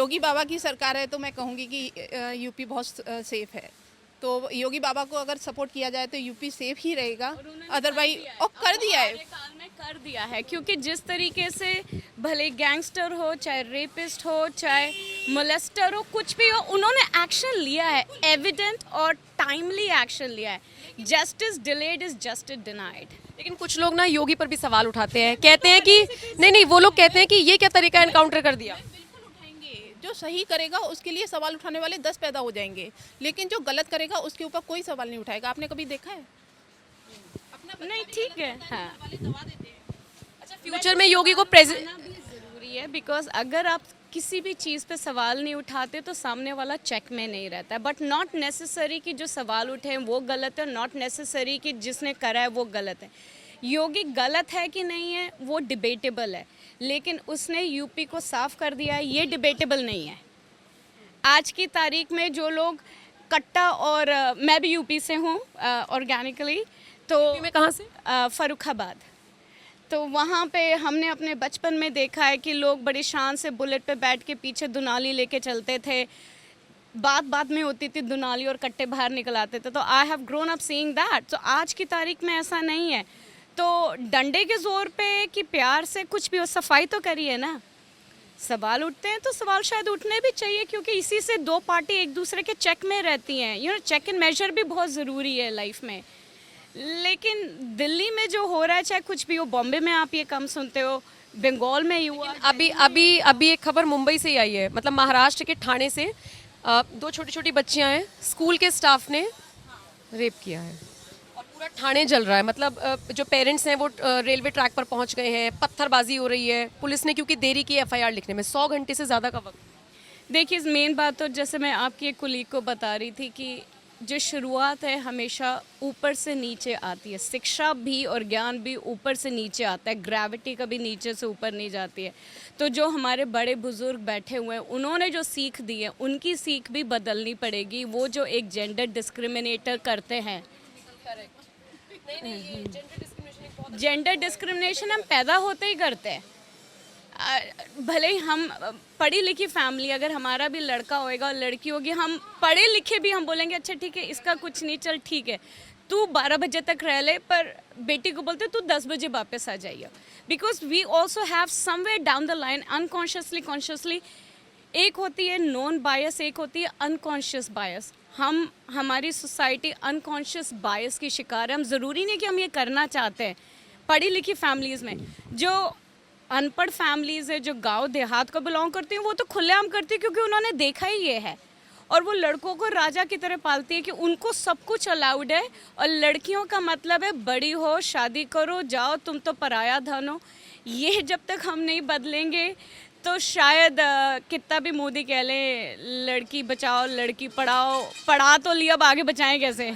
योगी बाबा की सरकार है तो मैं कहूँगी कि यूपी बहुत सेफ है। तो योगी बाबा को अगर सपोर्ट किया जाए तो यूपी सेफ ही रहेगा। अदरवाइज और कर दिया है। काल में कर दिया है, क्योंकि जिस तरीके से भले गैंगस्टर हो, चाहे रेपिस्ट हो, चाहे मोलेस्टर हो, कुछ भी हो, उन्होंने एक्शन लिया है, एविडेंट और टाइमली एक्शन लिया है। Justice delayed is justice denied. लेकिन कुछ लोग ना योगी पर भी सवाल उठाते हैं, कहते हैं कि नहीं, वो लोग कहते हैं कि ये क्या तरीका एनकाउंटर कर दिया। बिल्कुल उठाएंगे। जो सही करेगा उसके लिए सवाल उठाने वाले 10 पैदा हो जाएंगे, लेकिन जो गलत करेगा उसके ऊपर कोई सवाल नहीं उठाएगा। आपने कभी देखा है? अपना नहीं, ठीक है, हाँ। वाले दबा देते हैं। अच्छा, फ्यूचर में योगी को प्रेसिडेंट भी ज़रूरी है, बिकॉज अगर आप किसी भी चीज़ पे सवाल नहीं उठाते तो सामने वाला चेक में नहीं रहता है। बट नॉट नेसेसरी कि जो सवाल उठे हैं वो गलत है, नॉट नेसेसरी कि जिसने करा है वो गलत है। योगी गलत है कि नहीं है वो डिबेटेबल है, लेकिन उसने यूपी को साफ कर दिया है, ये डिबेटेबल नहीं है। आज की तारीख में जो लोग कट्टा और मैं भी यूपी से हूँ ऑर्गेनिकली, तो में कहाँ से? फर्रुखाबाद। तो वहाँ पे हमने अपने बचपन में देखा है कि लोग बड़ी शान से बुलेट पे बैठ के पीछे दुनाली लेके चलते थे। बात बात में होती थी दुनाली और कट्टे बाहर निकल आते थे। तो I have grown up seeing that. तो आज की तारीख में ऐसा नहीं है। तो डंडे के जोर पे कि प्यार से कुछ भी हो, सफाई तो करिए ना। सवाल उठते हैं तो सवाल शायद उठने भी चाहिए, क्योंकि इसी से दो पार्टी एक दूसरे के चेक में रहती हैं। You know, check and measure भी बहुत ज़रूरी है लाइफ में। लेकिन दिल्ली में जो हो रहा है, चाहे कुछ भी हो, बॉम्बे में आप ये कम सुनते हो, बंगाल में ही हुआ। अभी एक खबर मुंबई से ही आई है, मतलब महाराष्ट्र के ठाणे से। दो छोटी छोटी बच्चियां हैं, स्कूल के स्टाफ ने रेप किया है और पूरा ठाणे जल रहा है। मतलब जो पेरेंट्स हैं वो रेलवे ट्रैक पर पहुंच गए हैं, पत्थरबाजी हो रही है। पुलिस ने क्योंकि देरी की एफआईआर लिखने में, 100 घंटे से ज़्यादा का वक्त। देखिए, मेन बात तो जैसे मैं आपकी एक कुलीग को बता रही थी कि जो शुरुआत है हमेशा ऊपर से नीचे आती है। शिक्षा भी और ज्ञान भी ऊपर से नीचे आता है, ग्रेविटी कभी नीचे से ऊपर नहीं जाती है। तो जो हमारे बड़े बुजुर्ग बैठे हुए हैं, उन्होंने जो सीख दी है, उनकी सीख भी बदलनी पड़ेगी। वो जो एक जेंडर डिस्क्रिमिनेटर करते हैं, जेंडर डिस्क्रिमिनेशन हम पैदा होते ही करते हैं। भले ही हम पढ़ी लिखी फैमिली, अगर हमारा भी लड़का होएगा और लड़की होगी, हम पढ़े लिखे भी हम बोलेंगे अच्छा ठीक है, इसका कुछ नहीं, चल ठीक है, तू 12 बजे तक रह ले, पर बेटी को बोलते तू 10 बजे वापस आ जाइए। Because we also have somewhere down the line, unconsciously consciously, एक होती है नॉन बायस, एक होती है अनकॉन्शियस बायस। हमारी सोसाइटी अनकॉन्शियस बायस की शिकार है। हम ज़रूरी नहीं कि हम ये करना चाहते हैं। पढ़ी लिखी फैमिलीज़ में जो अनपढ़ फैमिलीज़ है, जो गांव देहात को बिलोंग करती हैं, वो तो खुलेआम करती है, क्योंकि उन्होंने देखा ही ये है। और वो लड़कों को राजा की तरह पालती है कि उनको सब कुछ अलाउड है, और लड़कियों का मतलब है बड़ी हो, शादी करो, जाओ, तुम तो पराया धन हो। ये जब तक हम नहीं बदलेंगे तो शायद कितना भी मोदी कह लें लड़की बचाओ लड़की पढ़ाओ, पढ़ा तो लिया, अब आगे बचाएं कैसे।